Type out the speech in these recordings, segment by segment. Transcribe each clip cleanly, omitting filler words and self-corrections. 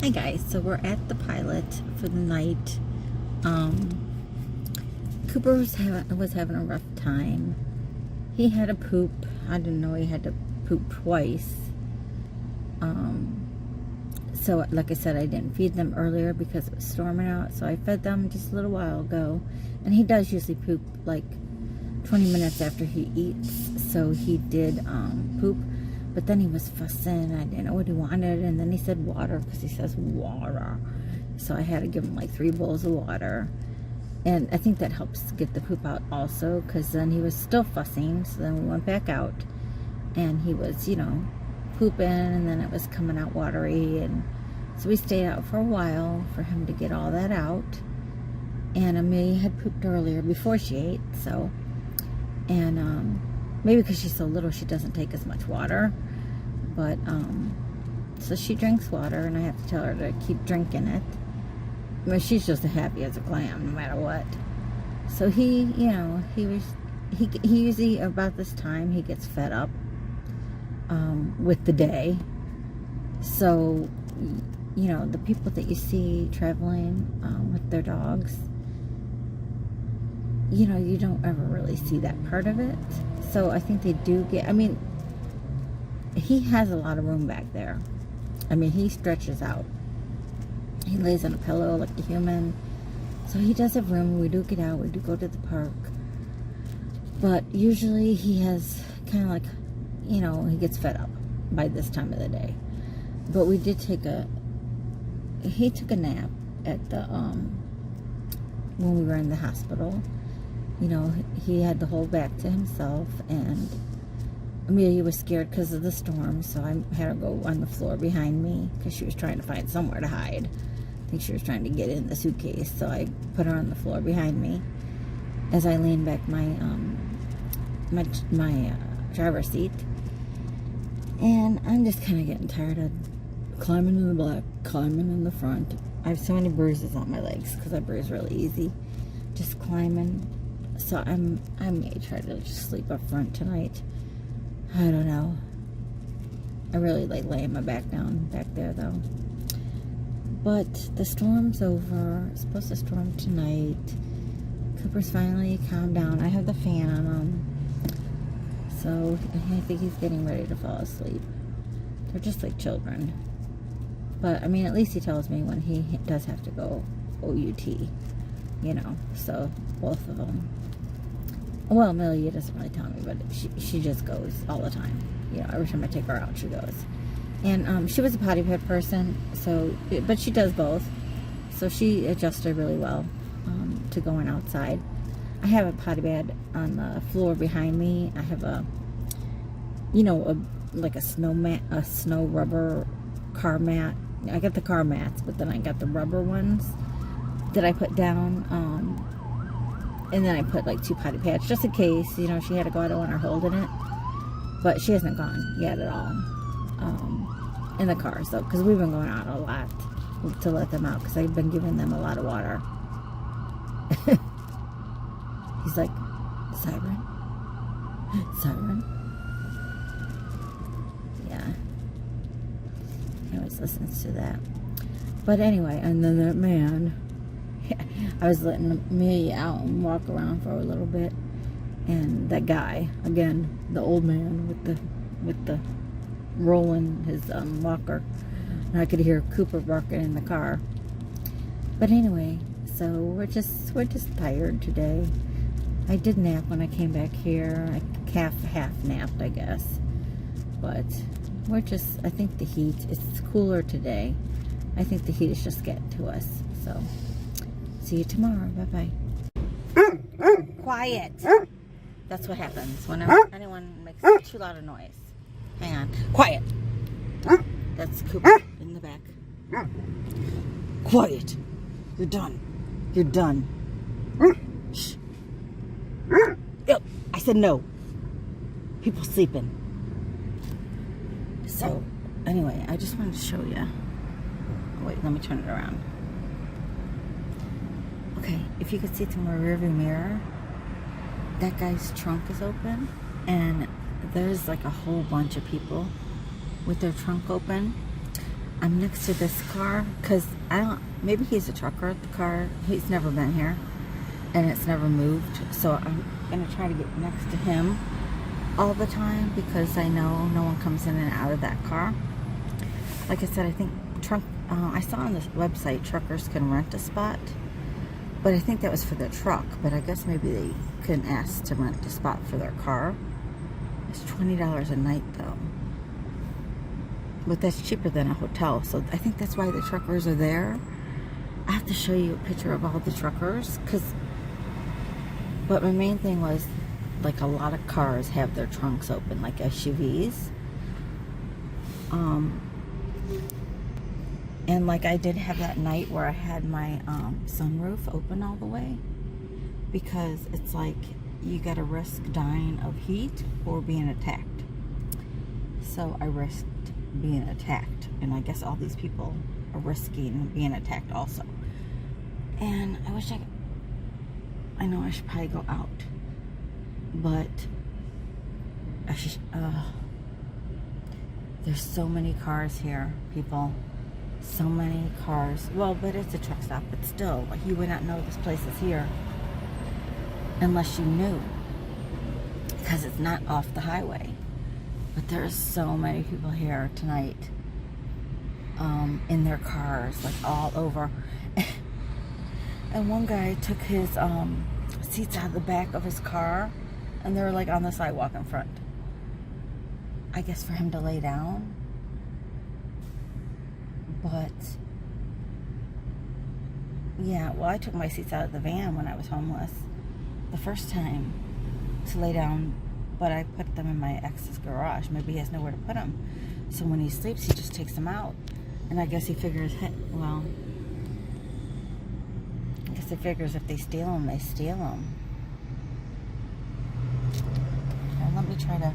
Hi guys, so we're at the Pilot for the night. Cooper was having a rough time. He had to poop. I didn't know he had to poop twice. So like I said, I didn't feed them earlier because it was storming out, so I fed them just a little while ago. And he does usually poop like 20 minutes after he eats, so he did poop. But then he was fussing. I didn't know what he wanted. And then he said water, because he says water. So I had to give him like 3 bowls of water. And I think that helps get the poop out also, because then he was still fussing. So then we went back out. And he was, you know, pooping. And then it was coming out watery. And so we stayed out for a while for him to get all that out. And Amelia had pooped earlier before she ate. So, and maybe because she's so little, she doesn't take as much water. But, so she drinks water, and I have to tell her to keep drinking it. I mean, she's just as happy as a clam, no matter what. So he, you know, he usually, about this time, he gets fed up, with the day. So, you know, the people that you see traveling, with their dogs, you know, you don't ever really see that part of it. So I think they do get, I mean, he has a lot of room back there. I mean, he stretches out. He lays on a pillow like a human. So he does have room. We do get out. We do go to the park. But usually he has kind of like, you know, he gets fed up by this time of the day. But we did he took a nap at the, when we were in the hospital. You know, he had the whole back to himself, and Amelia was scared because of the storm, so I had her go on the floor behind me because she was trying to find somewhere to hide. I think she was trying to get in the suitcase, so I put her on the floor behind me as I leaned back my driver's seat. And I'm just kind of getting tired of climbing in the back, climbing in the front. I have so many bruises on my legs because I bruise really easy, just climbing. So I may try to just sleep up front tonight. I don't know. I really like laying my back down back there though. But the storm's over. It's supposed to storm tonight. Cooper's finally calmed down. I have the fan on him. So I think he's getting ready to fall asleep. They're just like children. But I mean, at least he tells me when he does have to go OUT. You know, so both of them. Well, Amelia doesn't really tell me, but she just goes all the time. You know, every time I take her out, she goes. And she was a potty pet person, so, but she does both. So she adjusted really well to going outside. I have a potty bed on the floor behind me. I have a, you know, like a snow rubber car mat. I got the car mats, but then I got the rubber ones that I put down. And then I put like 2 potty pads just in case, you know, she had to go. I don't want her holding it. But she hasn't gone yet at all in the car. So, because we've been going out a lot to let them out, because I've been giving them a lot of water. He's like, siren? Siren? Yeah. He always listens to that. But anyway, and then that man, I was letting Amelia out and walk around for a little bit, and that guy, again, the old man with the rolling his walker, and I could hear Cooper barking in the car. But anyway, so we're just tired today. I did nap when I came back here. I half napped, I guess. But we're just, I think the heat, it's cooler today. I think the heat is just getting to us. So see you tomorrow. Bye-bye. Quiet. That's what happens whenever anyone makes too loud a noise. Hang on. Quiet. That's Cooper in the back. Quiet. You're done. You're done. Shh. Yep. I said no. People sleeping. So, anyway, I just wanted to show you. Wait, let me turn it around. Okay, if you could see through my rearview mirror, that guy's trunk is open, and there's like a whole bunch of people with their trunk open. I'm next to this car because maybe he's a trucker. The car, he's never been here and it's never moved. So I'm going to try to get next to him all the time because I know no one comes in and out of that car. Like I said, I think I saw on this website truckers can rent a spot, but I think that was for their truck. But I guess maybe they couldn't ask to rent a spot for their car. It's $20 a night though, but that's cheaper than a hotel. So I think that's why the truckers are there. I have to show you a picture of all the truckers, but my main thing was, like, a lot of cars have their trunks open, like SUVs. And like I did have that night where I had my sunroof open all the way, because it's like you gotta risk dying of heat or being attacked. So I risked being attacked, and I guess all these people are risking being attacked also. And I know I should probably go out, but there's so many cars here, people. So many cars. Well, but it's a truck stop, but still, like, you would not know this place is here unless you knew, because it's not off the highway. But there's so many people here tonight, in their cars, like all over. And one guy took his seats out of the back of his car, and they were like on the sidewalk in front, I guess for him to lay down. But yeah, well, I took my seats out of the van when I was homeless the first time to lay down, but I put them in my ex's garage. Maybe he has nowhere to put them, so when he sleeps, he just takes them out. And I guess he figures, well, I guess he figures if they steal them, they steal them. Now, let me try to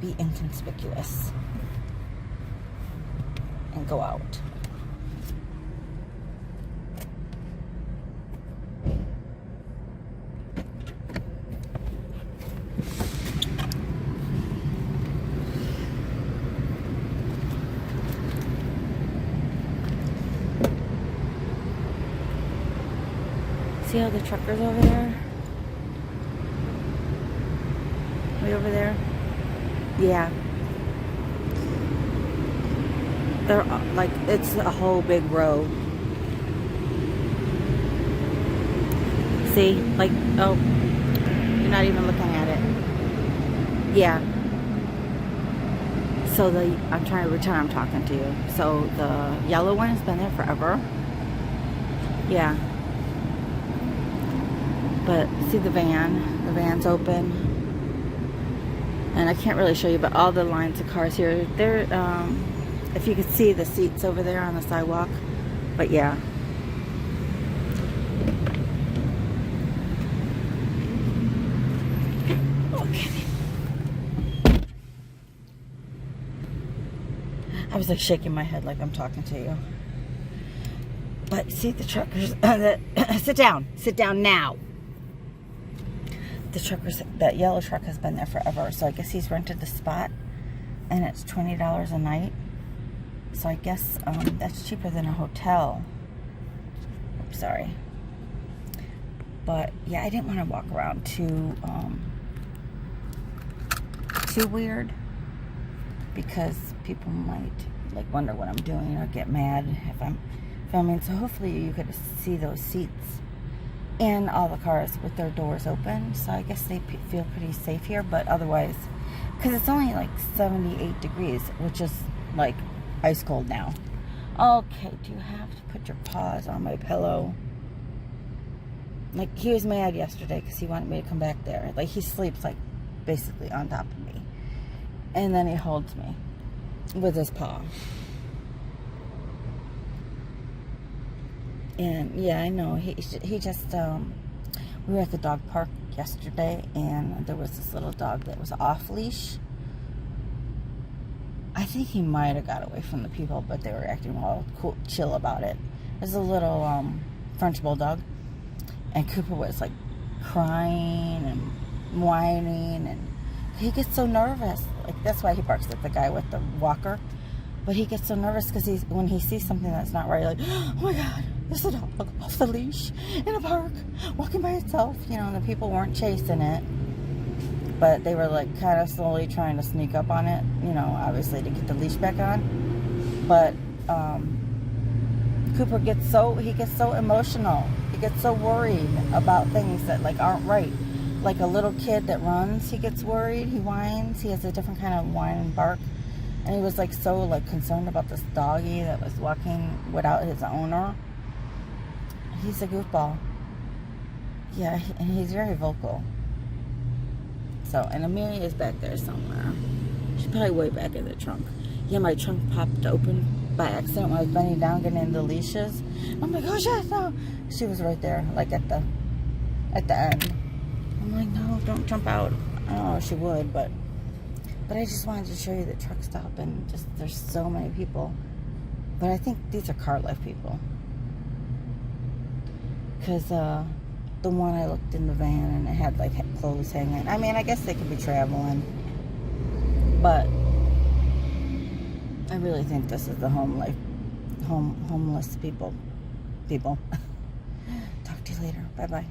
be inconspicuous and go out. See all the truckers over there? Way over there? Yeah. They're like, it's a whole big row. See? Like, oh, you're not even looking at it. Yeah. So I'm trying to pretend I'm talking to you. So the yellow one has been there forever. Yeah. But see the van's open. And I can't really show you, but all the lines of cars here, they're, if you could see the seats over there on the sidewalk. But yeah. Okay. I was like shaking my head like I'm talking to you. But see the truckers, sit down now. The truckers, that yellow truck has been there forever. So I guess he's rented the spot, and it's $20 a night. So I guess that's cheaper than a hotel. Oops, sorry. But yeah, I didn't want to walk around too weird, because people might like wonder what I'm doing or get mad if I'm filming. So hopefully you could see those seats and all the cars with their doors open. So I guess they feel pretty safe here. But otherwise, because it's only like 78 degrees, which is like ice cold now. Okay, do you have to put your paws on my pillow? Like, he was mad yesterday because he wanted me to come back there. Like, he sleeps like basically on top of me, and then he holds me with his paw. And yeah, I know he just we were at the dog park yesterday, and there was this little dog that was off leash. I think he might have got away from the people, but they were acting all cool, chill about it. There's a little French bulldog, and Cooper was like crying and whining, and he gets so nervous. Like, that's why he barks at the guy with the walker. But he gets so nervous because when he sees something that's not right, like, oh my God, there's a dog off the leash in a park, walking by itself. You know, and the people weren't chasing it, but they were like kind of slowly trying to sneak up on it, you know, obviously to get the leash back on. But Cooper gets so emotional. He gets so worried about things that like aren't right. Like a little kid that runs, he gets worried, he whines, he has a different kind of whine and bark. And he was like so like concerned about this doggy that was walking without his owner. He's a goofball. Yeah, and he's very vocal. So, and Amelia is back there somewhere. She's probably way back in the trunk. Yeah, my trunk popped open by accident when I was bending down getting into the leashes. I'm like, oh shit, no. She was right there, like at the end. I'm like, no, don't jump out. I don't know if she would, but I just wanted to show you the truck stop, and just there's so many people. But I think these are car life people. Because the one I looked in the van and it had like clothes hanging. I mean, I guess they could be traveling. But I really think this is the homeless people. Talk to you later. Bye-bye.